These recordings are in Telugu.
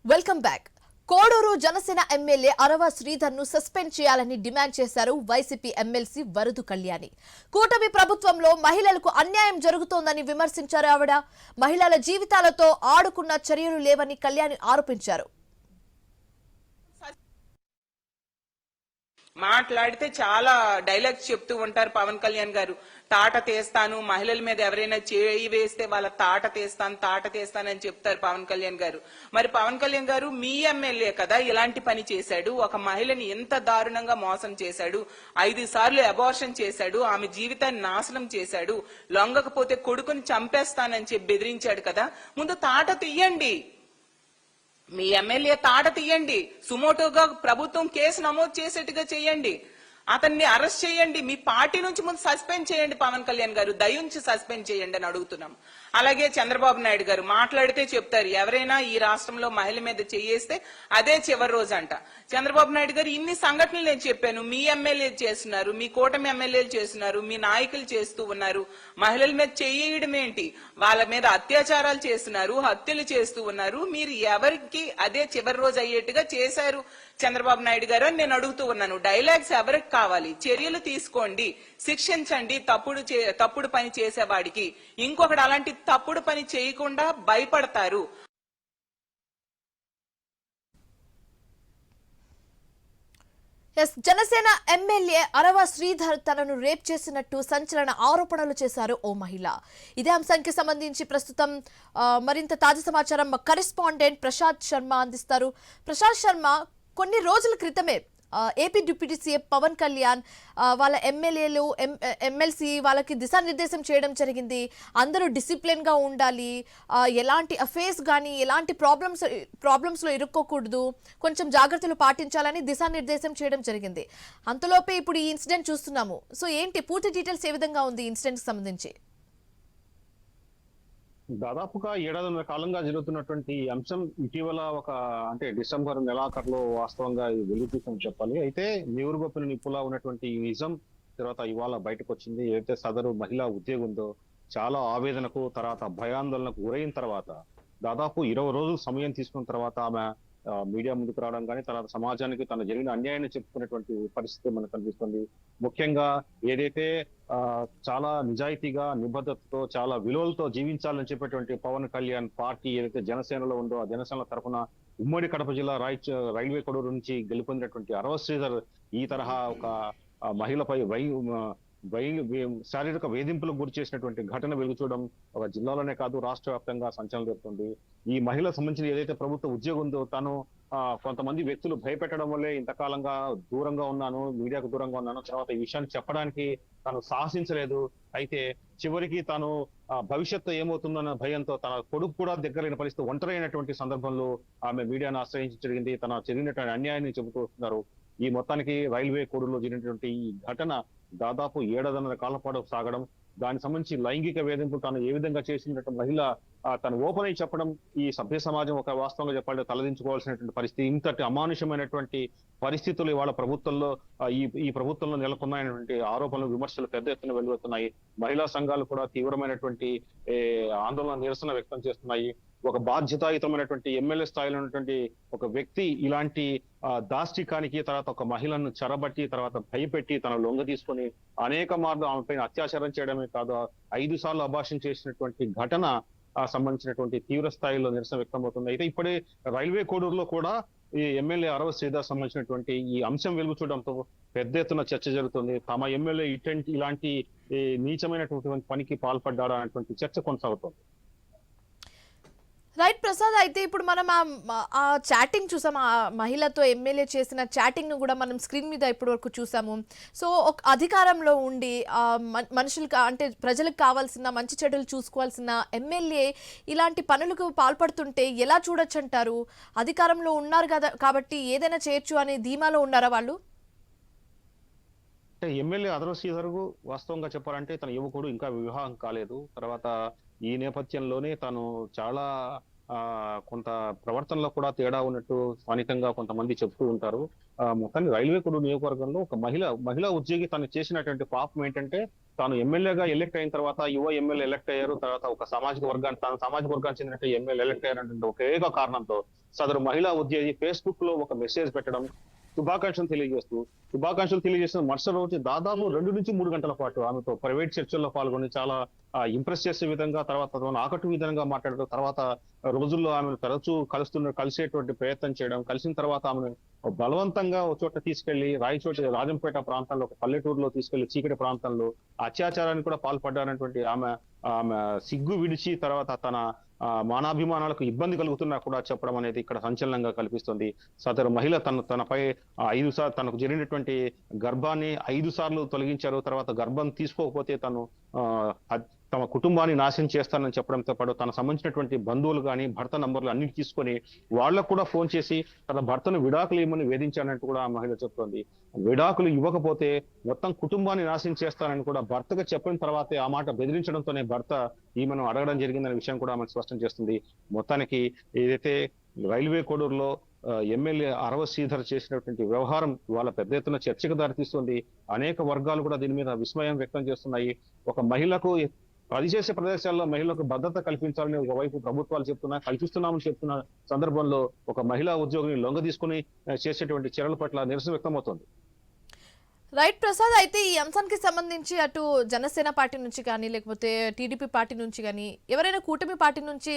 Welcome back. Koduru Janasena MLA Arava Sridhar ను సస్పెండ్ చేయాలని డిమాండ్ చేశారు వైసీపీ ఎమ్మెల్సీ వరదు కళ్యాణి. కూటమి ప్రభుత్వంలో మహిళలకు అన్యాయం జరుగుతోందని విమర్శించారు ఆవిడ. మహిళల జీవితాలతో ఆడుకున్న చర్యలు లేవని కళ్యాణి ఆరోపించారు. మాట్లాడితే చాలా డైలాగ్స్ చెప్తూ ఉంటారు పవన్ కళ్యాణ్ గారు. తాట తీస్తాను, మహిళల మీద ఎవరైనా చేయి వేస్తే వాళ్ళ తాట తీస్తానని చెప్తారు పవన్ కళ్యాణ్ గారు. మరి పవన్ కళ్యాణ్ గారు మీ ఎమ్మెల్యే కదా ఇలాంటి పని చేశాడు, ఒక మహిళని ఎంత దారుణంగా మోసం చేశాడు, 5 సార్లు అబార్షన్ చేశాడు, ఆమె జీవితాన్ని నాశనం చేశాడు, లొంగకపోతే కొడుకుని చంపేస్తానని చెప్పి బెదిరించాడు కదా. ముందు తాట తీయండి, మీ ఎమ్మెల్యే తాట తీయండి, సుమోటోగా ప్రభుత్వం కేసు నమోదు చేసేట్టుగా చేయండి, అతన్ని అరెస్ట్ చేయండి, మీ పార్టీ నుంచి ముందు సస్పెండ్ చేయండి. పవన్ కళ్యాణ్ గారు దయించి సస్పెండ్ చేయండి అని అడుగుతున్నాం. అలాగే చంద్రబాబు నాయుడు గారు మాట్లాడితే చెప్తారు, ఎవరైనా ఈ రాష్ట్రంలో మహిళ మీద చేయేస్తే అదే చివరి రోజు అంట. చంద్రబాబు నాయుడు గారు ఇన్ని సంఘటనలు నేను చెప్పాను, మీ ఎమ్మెల్యేలు చేస్తున్నారు, మీ కూటమి ఎమ్మెల్యేలు చేస్తున్నారు, మీ నాయకులు చేస్తూ ఉన్నారు. మహిళల మీద చేయడం ఏంటి, వాళ్ళ మీద అత్యాచారాలు చేస్తున్నారు, హత్యలు చేస్తూ ఉన్నారు. మీరు ఎవరికి అదే చివరి రోజు అయ్యేట్టుగా చేశారు చంద్రబాబు నాయుడు గారు అని నేను అడుగుతూ ఉన్నాను. డైలాగ్స్ ఎవరికి కావాలి, చర్యలు తీసుకోండి, శిక్షించండి తప్పుడు పని చేసేవాడికి. ఇంకొకటి అలాంటి తప్పుడు పని చేయకుండా భయపడతారు. జనసేన ఎమ్మెల్యే అరవ శ్రీధర్ తనను రేప్ చేసినట్టు సంచలన ఆరోపణలు చేశారు ఓ మహిళ. ఇదే అంశానికి సంబంధించి ప్రస్తుతం మరింత తాజా సమాచారం మా కరెస్పాండెంట్ ప్రసాద్ శర్మ అందిస్తారు. ప్రసాద్ శర్మ, కొన్ని రోజుల క్రితమే AP deputy CM Pawan Kalyan వాళ్ళ ఎమ్మెల్యేలు ఎమ్మెల్సీ వాళ్ళకి దిశానిర్దేశం చేయడం జరిగింది. అందరూ డిసిప్లిన్ గా ఉండాలి, ఎలాంటి అఫేర్స్ కానీ ఎలాంటి ప్రాబ్లమ్స్లో ఇరుక్కోకూడదు, కొంచెం జాగ్రత్తలు పాటించాలని దిశానిర్దేశం చేయడం జరిగింది. అంతలోపే ఇప్పుడు ఈ ఇన్సిడెంట్ చూస్తున్నాము. సో ఏంటి పూర్తి డీటెయిల్స్ ఏ విధంగా ఉంది ఇన్సిడెంట్ కి సంబంధించి? దాదాపుగా 7.5 కాలంగా జరుగుతున్నటువంటి అంశం ఇటీవల డిసెంబర్ నెలాఖరులో వాస్తవంగా వెలుగుతూసని చెప్పాలి. అయితే నివురుగొప్పిన నిప్పులా ఉన్నటువంటి ఈ నిజం తర్వాత ఇవాళ బయటకు వచ్చింది. ఏదైతే సదరు మహిళా ఉద్యోగి ఉందో చాలా ఆవేదనకు తర్వాత భయాందోళనకు గురైన తర్వాత దాదాపు 20 రోజులు సమయం తీసుకున్న తర్వాత ఆమె మీడియా ముందుకు రావడం కానీ తర్వాత సమాజానికి తన జరిగిన అన్యాయాన్ని చెప్పుకునేటువంటి పరిస్థితి మనకు కనిపిస్తుంది. ముఖ్యంగా ఏదైతే చాలా నిజాయితీగా నిబద్ధతతో చాలా విలువలతో జీవించాలని చెప్పేటువంటి పవన్ కళ్యాణ్ పార్టీ ఏదైతే జనసేనలో ఉందో ఆ జనసేన తరఫున ఉమ్మడి కడప జిల్లా రైల్వే కొడూరు నుంచి గెలుపొందినటువంటి అరవ శ్రీధర్ ఈ తరహా ఒక మహిళపై శారీరక వేధింపులకు గురి చేసినటువంటి ఘటన వెలుగు చూడడం ఒక జిల్లాలోనే కాదు రాష్ట్ర వ్యాప్తంగా సంచలనం జరుగుతుంది. ఈ మహిళ సంబంధించిన ఏదైతే ప్రభుత్వ ఉద్యోగం ఉందో తను కొంతమంది వ్యక్తులు భయపెట్టడం వల్లే ఇంతకాలంగా దూరంగా ఉన్నాను, మీడియాకు దూరంగా ఉన్నాను, తర్వాత ఈ విషయాన్ని చెప్పడానికి తను సాహసించలేదు. అయితే చివరికి తాను భవిష్యత్తు ఏమవుతుందన్న భయంతో తన కొడుకు కూడా దగ్గరైన పరిస్థితి ఒంటరైనటువంటి సందర్భంలో ఆమె మీడియాను ఆశ్రయించడం జరిగింది. తన జరిగినటువంటి అన్యాయాన్ని చెబుతూ వస్తున్నారు. ఈ మొత్తానికి రైల్వే కోడూరులో జరిగినటువంటి ఈ ఘటన దాదాపు 7.5 కాలం పాటు సాగడం, దానికి సంబంధించి లైంగిక వేధింపులు తాను ఏ విధంగా చేసినటువంటి మహిళ తను ఓపెన్ అయి చెప్పడం ఈ సభ్య సమాజం ఒక వాస్తవంగా చెప్పాలంటే తలదించుకోవాల్సినటువంటి పరిస్థితి. ఇంతటి అమానుషమైనటువంటి పరిస్థితులు ఇవాళ ప్రభుత్వంలో ఈ ప్రభుత్వంలో నెలకొన్నాయనేటువంటి ఆరోపణలు విమర్శలు పెద్ద ఎత్తున వెలువడుతున్నాయి. మహిళా సంఘాలు కూడా తీవ్రమైనటువంటి ఆందోళన నిరసన వ్యక్తం చేస్తున్నాయి. ఒక బాధ్యతాయుతమైనటువంటి ఎమ్మెల్యే స్థాయిలో ఉన్నటువంటి ఒక వ్యక్తి ఇలాంటి దాష్టికానికి తర్వాత ఒక మహిళను చెరబట్టి తర్వాత భయపెట్టి తన లొంగ తీసుకొని అనేక మార్లు ఆమె పైన అత్యాచారం చేయడమే కాదు 5 సార్లు అబార్షన్ చేసినటువంటి ఘటన సంబంధించినటువంటి తీవ్ర స్థాయిలో నిరసన వ్యక్తం అవుతుంది. అయితే ఇప్పుడే రైల్వే కోడూరులో కూడా ఈ ఎమ్మెల్యే అరవ శ్రీధర్ సంబంధించినటువంటి ఈ అంశం వెలుగు చూడడంతో పెద్ద ఎత్తున చర్చ జరుగుతుంది. తమ ఎమ్మెల్యే ఇలాంటి నీచమైనటువంటి పనికి పాల్పడ్డాడా అనేటువంటి చర్చ కొనసాగుతుంది. రైట్ ప్రసాద్, అయితే ఇప్పుడు మనం ఆ చాటింగ్ చూసాం, ఆ మహిళతో ఎమ్మెల్యే చేసిన చాటింగ్ ను కూడా మనం స్క్రీన్ మీద ఇప్పటి వరకు చూసాము. సో ఒక అధికారంలో ఉండి మనుషులకు అంటే ప్రజలకు కావాల్సిన మంచి చెడులు చూసుకోవాల్సిన ఎమ్మెల్యే ఇలాంటి పనులకు పాల్పడుతుంటే ఎలా చూడొచ్చు అంటారు? అధికారంలో ఉన్నారు కదా కాబట్టి ఏదైనా చేయొచ్చు అనే ధీమాలో ఉన్నారా వాళ్ళు? అంటే ఎమ్మెల్యే అరవ శ్రీధర్ వాస్తవంగా చెప్పాలంటే తన యువకుడు ఇంకా వివాహం కాలేదు. తర్వాత ఈ నేపథ్యంలోనే తను చాలా కొంత ప్రవర్తనలో కూడా తేడా ఉన్నట్టు స్థానికంగా కొంతమంది చెప్తూ ఉంటారు. మొత్తాన్ని రైల్వే కోడూరు నియోజకవర్గంలో ఒక మహిళా ఉద్యోగి తను చేసినటువంటి పాపం ఏంటంటే తాను ఎమ్మెల్యేగా ఎలక్ట్ అయిన తర్వాత యువ ఎమ్మెల్యే ఎలక్ట్ అయ్యారు, తర్వాత ఒక సామాజిక వర్గానికి చెందినట్టు ఎమ్మెల్యే ఎలక్ట్ అయ్యారంటే ఒకే కారణంతో సదరు మహిళా ఉద్యోగి ఫేస్బుక్ లో ఒక మెసేజ్ పెట్టడం, శుభాకాంక్షలు తెలియజేసిన మరుసటి రోజు దాదాపు 2 నుంచి 3 గంటల పాటు ఆమెతో ప్రైవేట్ చర్చల్లో పాల్గొని చాలా ఇంప్రెస్ చేసే విధంగా, తర్వాత తనను ఆకట్టు విధంగా మాట్లాడడం, తర్వాత రోజుల్లో ఆమెను తరచూ కలిసేటువంటి ప్రయత్నం చేయడం, కలిసిన తర్వాత ఆమెను బలవంతంగా ఒక చోట తీసుకెళ్లి రాజంపేట ప్రాంతంలో ఒక పల్లెటూరులో తీసుకెళ్లి చీకటి ప్రాంతంలో అత్యాచారానికి కూడా పాల్పడ్డారనేటువంటి ఆమె ఆమె సిగ్గు విడిచి తర్వాత తన మానాభిమానాలకు ఇబ్బంది కలుగుతున్నా కూడా చెప్పడం అనేది ఇక్కడ సంచలనంగా కల్పిస్తుంది. సదరు మహిళ తనపై 5 సార్లు తనకు జరిగినటువంటి గర్భాన్ని 5 సార్లు తొలగించారు. తర్వాత గర్భం తీసుకోకపోతే తమ కుటుంబాన్ని నాశనం చేస్తానని చెప్పడంతో పాటు తనకు సంబంధించినటువంటి బంధువులు కానీ భర్త నంబర్లు అన్ని తీసుకొని వాళ్ళకు కూడా ఫోన్ చేసి తన భర్తను విడాకులు ఇవ్వమని వేధించానంటూ కూడా ఆ మహిళ చెప్తోంది. విడాకులు ఇవ్వకపోతే మొత్తం కుటుంబాన్ని నాశనం చేస్తానని కూడా భర్తగా చెప్పిన తర్వాతే ఆ మాట బెదిరించడంతోనే భర్త ఈమెను అడగడం జరిగిందనే విషయం కూడా ఆమె స్పష్టం చేస్తుంది. మొత్తానికి ఏదైతే రైల్వే కోడూరులో ఎమ్మెల్యే అరవ శ్రీధర్ చేసినటువంటి వ్యవహారం వాళ్ళ పెద్ద ఎత్తున చర్చకు దారితీస్తుంది. అనేక వర్గాలు కూడా దీని మీద విస్మయం వ్యక్తం చేస్తున్నాయి. ఒక మహిళకు పనిచేసే ప్రదేశాల్లో మహిళలకు భద్రత కల్పించాలని ఒకవైపు ప్రభుత్వాలు కల్పిస్తున్నామని చెప్తున్న సందర్భంలో ఒక మహిళా ఉద్యోగిని లొంగ తీసుకుని చేసేటువంటి చర్యల పట్ల నిరసన వ్యక్తమవుతోంది. రైట్ ప్రసాద్, అయితే ఈ అంశానికి సంబంధించి అటు జనసేన పార్టీ నుంచి కానీ లేకపోతే టీడీపీ పార్టీ నుంచి కానీ ఎవరైనా కూటమి పార్టీ నుంచి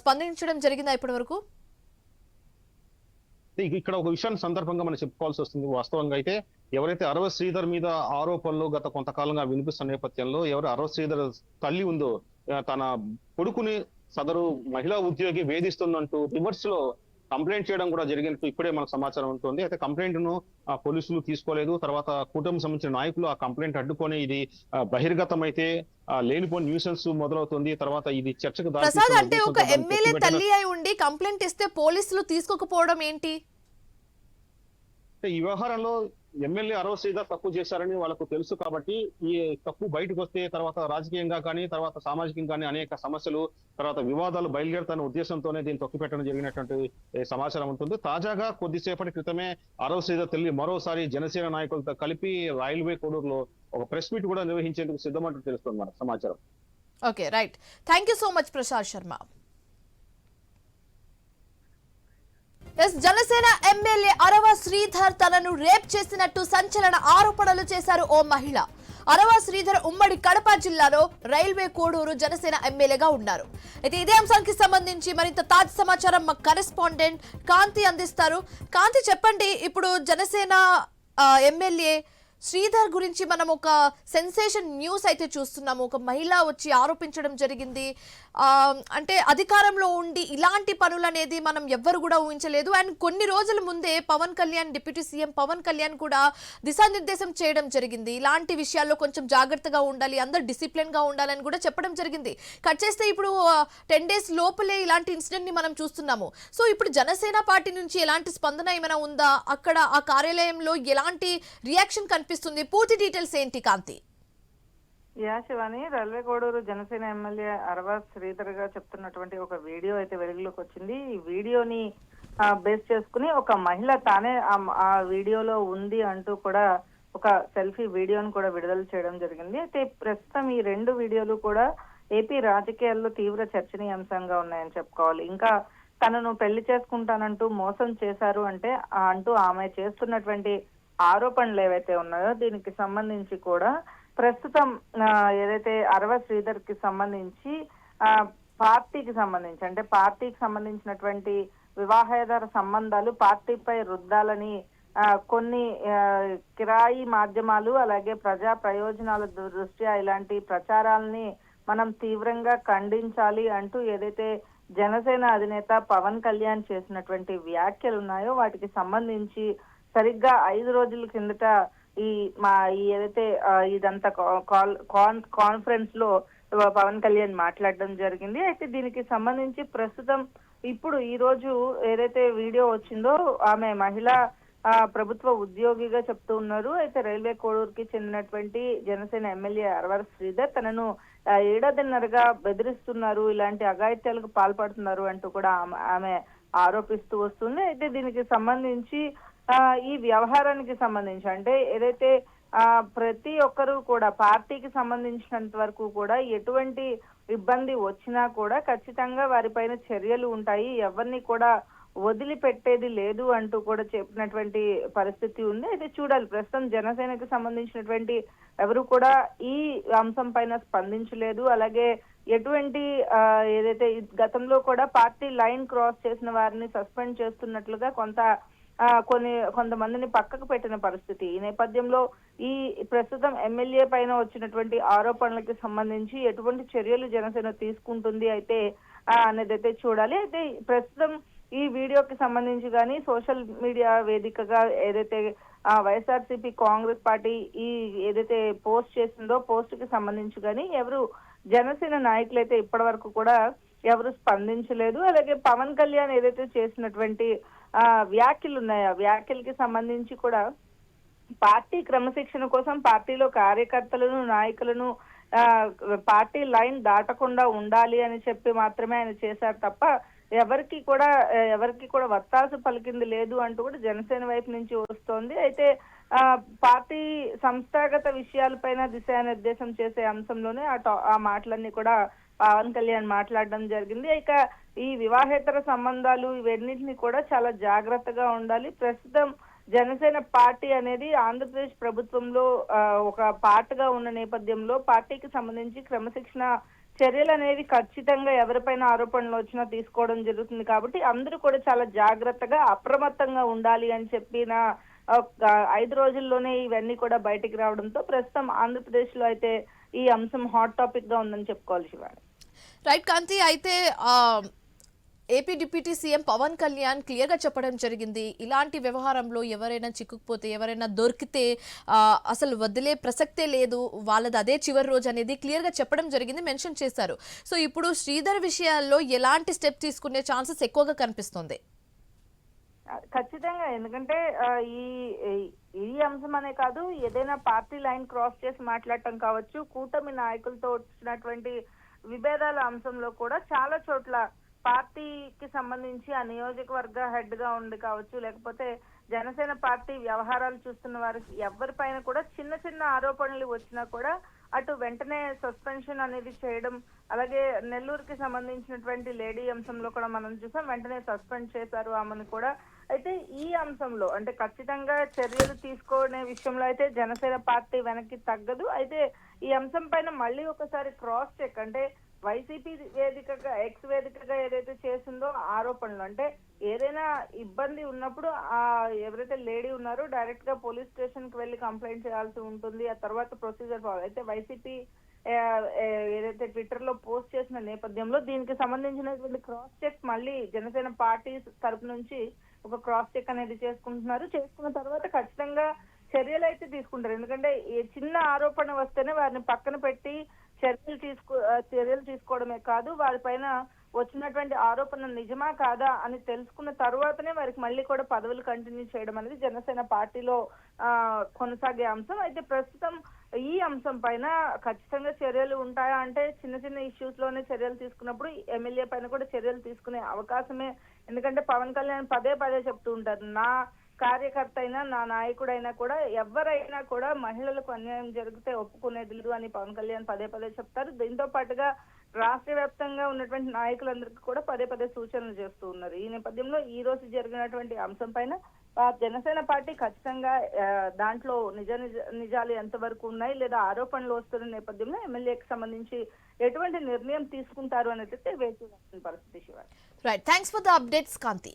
స్పందించడం జరిగిందా ఇప్పటి వరకు? ఇక్కడ ఒక విషయాన్ని సందర్భంగా మనం చెప్పుకోవాల్సి వస్తుంది. వాస్తవంగా అయితే ఎవరైతే అరవ శ్రీధర్ మీద ఆరోపణలు గత కొంతకాలంగా వినిపిస్తున్న నేపథ్యంలో ఎవరు అరవ శ్రీధర్ తల్లి ఉందో తన కొడుకుని సదరు మహిళా ఉద్యోగి వేధిస్తుందంటూ రివర్స్ లో కంప్లైంట్ చేయడం కూడా జరిగినట్టు ఇప్పుడే మనకు సమాచారం ఉంటుంది. అయితే కంప్లైంట్ ను పోలీసులు తీసుకోలేదు. తర్వాత కూటమికి సంబంధించిన నాయకులు ఆ కంప్లైంట్ అడ్డుకొని ఇది బహిర్గతం అయితే లేనిపోని న్యూసెన్స్ మొదలవుతుంది. తర్వాత ఇది చర్చకు ప్రసాద్, అంటే ఒక ఎమ్మెల్యే తల్లి అయి ఉండి కంప్లైంట్ ఇస్తే పోలీసులు తీసుకోకపోవడం ఏంటి? ఈ వ్యవహారంలో ఎమ్మెల్యే అరవ శ్రీధర్ తప్పు చేశారని వాళ్ళకు తెలుసు కాబట్టి ఈ తప్పు బయటకు వస్తే తర్వాత రాజకీయంగా కానీ తర్వాత సామాజికంగా కానీ అనేక సమస్యలు తర్వాత వివాదాలు బయలుదేరుతున్న ఉద్దేశంతోనే దీన్ని తొక్కిపెట్టడం జరిగినటువంటి సమాచారం ఉంటుంది. తాజాగా కొద్దిసేపటి క్రితమే అరవ శ్రీధర్ తల్లి మరోసారి జనసేన నాయకులతో కలిపి రైల్వే కోడూరులో ఒక ప్రెస్ మీట్ కూడా నిర్వహించేందుకు సిద్ధమంటూ తెలుస్తుంది మన సమాచారం. Okay, right. Thank you so much Prasad Sharma. Janasena MLA Arava Sridhar తనను రేప్ చేసినట్టు సంచలన ఆరోపణలు చేశారు ఓ మహిళ. అరవ శ్రీధర్ ఉమ్మడి కడప జిల్లాలో రైల్వే కోడూరు జనసేన ఎమ్మెల్యేగా ఉన్నారు. అయితే ఇదే అంశానికి సంబంధించి మరింత తాజా సమాచారం మా కరెస్పాండెంట్ కాంతి అందిస్తారు. కాంతి, చెప్పండి, ఇప్పుడు జనసేన ఎమ్మెల్యే శ్రీధర్ గురించి మనం ఒక సెన్సేషన్ న్యూస్ అయితే చూస్తున్నాము. ఒక మహిళ వచ్చి ఆరోపించడం జరిగింది. అంటే అధికారంలో ఉండి ఇలాంటి పనులు అనేది మనం ఎవ్వరు కూడా ఊహించలేదు. అండ్ కొన్ని రోజుల ముందే పవన్ కళ్యాణ్, డిప్యూటీ సీఎం పవన్ కళ్యాణ్ కూడా దిశానిర్దేశం చేయడం జరిగింది. ఇలాంటి విషయాల్లో కొంచెం జాగ్రత్తగా ఉండాలి, అందరు డిసిప్లిన్ గా ఉండాలని కూడా చెప్పడం జరిగింది. కట్ చేస్తే ఇప్పుడు 10 days లోపలే ఇలాంటి ఇన్సిడెంట్ ని మనం చూస్తున్నాము. సో ఇప్పుడు జనసేన పార్టీ నుంచి ఎలాంటి స్పందన ఏమైనా ఉందా? అక్కడ ఆ కార్యాలయంలో ఎలాంటి రియాక్షన్ కనిపిస్తుంది? పూర్తి డీటెయిల్స్ ఏంటి కాంతి? శివాని, రైల్వే కోడూరు జనసేన ఎమ్మెల్యే అరవ శ్రీధర్ గా చెప్తున్నటువంటి ఒక వీడియో అయితే వెలుగులోకి వచ్చింది. ఈ వీడియోని బేస్ చేసుకుని ఒక మహిళ తానే ఆ వీడియోలో ఉంది అంటూ కూడా ఒక సెల్ఫీ వీడియోను కూడా విడుదల చేయడం జరిగింది. అయితే ప్రస్తుతం ఈ 2 వీడియోలు కూడా ఏపీ రాజకీయాల్లో తీవ్ర చర్చనీయాంశంగా ఉన్నాయని చెప్పుకోవాలి. ఇంకా తనను పెళ్లి చేసుకుంటానంటూ మోసం చేశారు అంటూ ఆమె చేస్తున్నటువంటి ఆరోపణలు ఏవైతే ఉన్నాయో దీనికి సంబంధించి కూడా ప్రస్తుతం ఏదైతే అరవ శ్రీధర్ కి సంబంధించి పార్టీకి సంబంధించినటువంటి వివాహేతర సంబంధాలు పార్టీపై రుద్దాలని కొన్ని కిరాయి మాధ్యమాలు అలాగే ప్రజా ప్రయోజనాల దృష్ట్యా ఇలాంటి ప్రచారాలని మనం తీవ్రంగా ఖండించాలి అంటూ ఏదైతే జనసేన అధినేత పవన్ కళ్యాణ్ చేసినటువంటి వ్యాఖ్యలు ఉన్నాయో వాటికి సంబంధించి సరిగ్గా 5 రోజుల కిందట ఏదైతే ఇదంతా కాన్ఫరెన్స్ లో పవన్ కళ్యాణ్ మాట్లాడడం జరిగింది. అయితే దీనికి సంబంధించి ప్రస్తుతం ఇప్పుడు ఈ రోజు ఏదైతే వీడియో వచ్చిందో ఆమె మహిళా ప్రభుత్వ ఉద్యోగిగా చెప్తూ ఉన్నారు. అయితే రైల్వే కోడూరుకి చెందినటువంటి జనసేన ఎమ్మెల్యే అరవ శ్రీధర్ తనను 7 ఏడాదిన్నరగా బెదిరిస్తున్నారు, ఇలాంటి అఘాయిత్యాలకు పాల్పడుతున్నారు అంటూ కూడా ఆమె ఆరోపిస్తూ వస్తుంది. అయితే దీనికి సంబంధించి ఈ వ్యవహారానికి సంబంధించి అంటే ఏదైతే ప్రతి ఒక్కరూ కూడా పార్టీకి సంబంధించినంత వరకు కూడా ఎటువంటి ఇబ్బంది వచ్చినా కూడా ఖచ్చితంగా వారిపైన చర్యలు ఉంటాయి, ఎవరిని కూడా వదిలిపెట్టేది లేదు అంటూ కూడా చెప్పినటువంటి పరిస్థితి ఉంది. అయితే చూడాలి, ప్రస్తుతం జనసేనకి సంబంధించినటువంటి ఎవరు కూడా ఈ అంశం పైన స్పందించలేదు. అలాగే ఎటువంటి ఏదైతే గతంలో కూడా పార్టీ లైన్ క్రాస్ చేసిన వారిని సస్పెండ్ చేస్తున్నట్లుగా కొంతమందిని పక్కకు పెట్టిన పరిస్థితి. ఈ నేపథ్యంలో ఈ ప్రస్తుతం ఎమ్మెల్యే పైన వచ్చినటువంటి ఆరోపణలకి సంబంధించి ఎటువంటి చర్యలు జనసేన తీసుకుంటుంది అయితే అనేది అయితే చూడాలి. అయితే ప్రస్తుతం ఈ వీడియోకి సంబంధించి కానీ సోషల్ మీడియా వేదికగా ఏదైతే వైఎస్ఆర్సీపీ కాంగ్రెస్ పార్టీ ఈ ఏదైతే పోస్ట్ చేసిందో పోస్ట్ కి సంబంధించి కానీ ఎవరు జనసేన నాయకులైతే ఇప్పటి వరకు కూడా ఎవరు స్పందించలేదు. అలాగే పవన్ కళ్యాణ్ ఏదైతే చేసినటువంటి వ్యాఖ్యలు ఉన్నాయో ఆ వ్యాఖ్యలకి సంబంధించి కూడా పార్టీ క్రమశిక్షణ కోసం పార్టీలో కార్యకర్తలను నాయకులను పార్టీ లైన్ దాటకుండా ఉండాలి అని చెప్పి మాత్రమే ఆయన చేశారు తప్ప ఎవరికి కూడా వత్తాసు పలికింది లేదు అంటూ కూడా జనసేన వైపు నుంచి వస్తోంది. అయితే పార్టీ సంస్థాగత విషయాలపైన దిశానిర్దేశం చేసే అంశంలోనే ఆ మాటలన్నీ కూడా పవన్ కళ్యాణ్ మాట్లాడడం జరిగింది. ఇక ఈ వివాహేతర సంబంధాలు ఇవన్నింటినీ కూడా చాలా జాగ్రత్తగా ఉండాలి. ప్రస్తుతం జనసేన పార్టీ అనేది ఆంధ్రప్రదేశ్ ప్రభుత్వంలో ఒక పార్ట్ గా ఉన్న నేపథ్యంలో పార్టీకి సంబంధించి క్రమశిక్షణ చర్యలు అనేవి ఖచ్చితంగా ఎవరిపైన ఆరోపణలు వచ్చినా తీసుకోవడం జరుగుతుంది. కాబట్టి అందరూ కూడా చాలా జాగ్రత్తగా అప్రమత్తంగా ఉండాలి అని చెప్పిన 5 రోజుల్లోనే ఇవన్నీ కూడా బయటికి రావడంతో ప్రస్తుతం ఆంధ్రప్రదేశ్ లో అయితే ఈ అంశం హాట్ టాపిక్ గా ఉందని చెప్పుకోవాలి శివాని. రైట్ కాంతి, అయితే AP deputy CM Pawan Kalyan క్లియర్గా చెప్పడం జరిగింది, ఇలాంటి వ్యవహారంలో ఎవరైనా చిక్కుకుపోతే ఎవరైనా దొరికితే అసలు వదిలే ప్రసక్తే లేదు, వాళ్ళది అదే చివరి రోజు అనేది క్లియర్గా చెప్పడం జరిగింది, మెన్షన్ చేశారు. సో ఇప్పుడు శ్రీధర్ విషయాల్లో ఎలాంటి స్టెప్ తీసుకునే ఛాన్సెస్ ఎక్కువగా కనిపిస్తుంది? ఖచ్చితంగా, ఎందుకంటే ఈ అంశం అనే కాదు, ఏదైనా పార్టీ లైన్ క్రాస్ చేసి మాట్లాడటం కావచ్చు, కూటమి నాయకులతో వచ్చినటువంటి విభేదాల అంశంలో కూడా చాలా చోట్ల పార్టీకి సంబంధించి ఆ నియోజకవర్గ హెడ్ గా ఉండి కావచ్చు, లేకపోతే జనసేన పార్టీ వ్యవహారాలు చూస్తున్న వారికి ఎవరిపైన కూడా చిన్న చిన్న ఆరోపణలు వచ్చినా కూడా అటు వెంటనే సస్పెన్షన్ అనేది చేయడం, అలాగే నెల్లూరుకి సంబంధించినటువంటి లేడీ అంశంలో కూడా మనం చూసాం, వెంటనే సస్పెండ్ చేశారు ఆమెను కూడా. అయితే ఈ అంశంలో అంటే ఖచ్చితంగా చర్యలు తీసుకునే విషయంలో అయితే జనసేన పార్టీ వెనక్కి తగ్గదు. అయితే ఈ అంశం పైన మళ్ళీ ఒకసారి క్రాస్ చెక్, అంటే వైసీపీ వేదికగా ఎక్స్ వేదికగా ఏదైతే చేసిందో ఆరోపణలు, అంటే ఏదైనా ఇబ్బంది ఉన్నప్పుడు ఎవరైతే లేడీ ఉన్నారో డైరెక్ట్ గా పోలీస్ స్టేషన్ కి వెళ్లి కంప్లైంట్ చేయాల్సి ఉంటుంది, ఆ తర్వాత ప్రొసీజర్ ఫాలో. అయితే వైసీపీ ఏదైతే ట్విట్టర్ లో పోస్ట్ చేసిన నేపథ్యంలో దీనికి సంబంధించినటువంటి క్రాస్ చెక్ మళ్ళీ జనసేన పార్టీ తరపు నుంచి ఒక క్రాస్ చెక్ అనేది చేసుకున్న తర్వాత ఖచ్చితంగా చర్యలు అయితే తీసుకుంటారు. ఎందుకంటే చిన్న ఆరోపణ వస్తేనే వారిని పక్కన పెట్టి చర్యలు తీసుకోవడమే కాదు, వారిపైన వచ్చినటువంటి ఆరోపణ నిజమా కాదా అని తెలుసుకున్న తర్వాతనే వారికి మళ్ళీ కూడా పదవులు కంటిన్యూ చేయడం అనేది జనసేన పార్టీలో కొనసాగే అంశం. అయితే ప్రస్తుతం ఈ అంశం పైన ఖచ్చితంగా చర్యలు ఉంటాయా అంటే చిన్న చిన్న ఇష్యూస్ లోనే చర్యలు తీసుకున్నప్పుడు ఎమ్మెల్యే పైన కూడా చర్యలు తీసుకునే అవకాశమే. ఎందుకంటే పవన్ కళ్యాణ్ పదే చెప్తూ ఉంటారు, నా కార్యకర్త అయినా నా నాయకుడైనా కూడా ఎవరైనా కూడా మహిళలకు అన్యాయం జరిగితే ఒప్పుకునేది లేదు అని పవన్ కళ్యాణ్ పదే చెప్తారు. దీంతో పాటుగా రాష్ట్ర వ్యాప్తంగా ఉన్నటువంటి నాయకులందరికీ కూడా పదే సూచనలు చేస్తూ ఉన్నారు. ఈ నేపథ్యంలో ఈ రోజు జరిగినటువంటి అంశం పైన జనసేన పార్టీ ఖచ్చితంగా దాంట్లో నిజాలు ఎంతవరకు ఉన్నాయి లేదా ఆరోపణలు వస్తున్న నేపథ్యంలో ఎమ్మెల్యేకి సంబంధించి ఎటువంటి నిర్ణయం తీసుకుంటారు అనేది వేచి పరిస్థితి Shiva. Right, thanks for the updates Kanthi.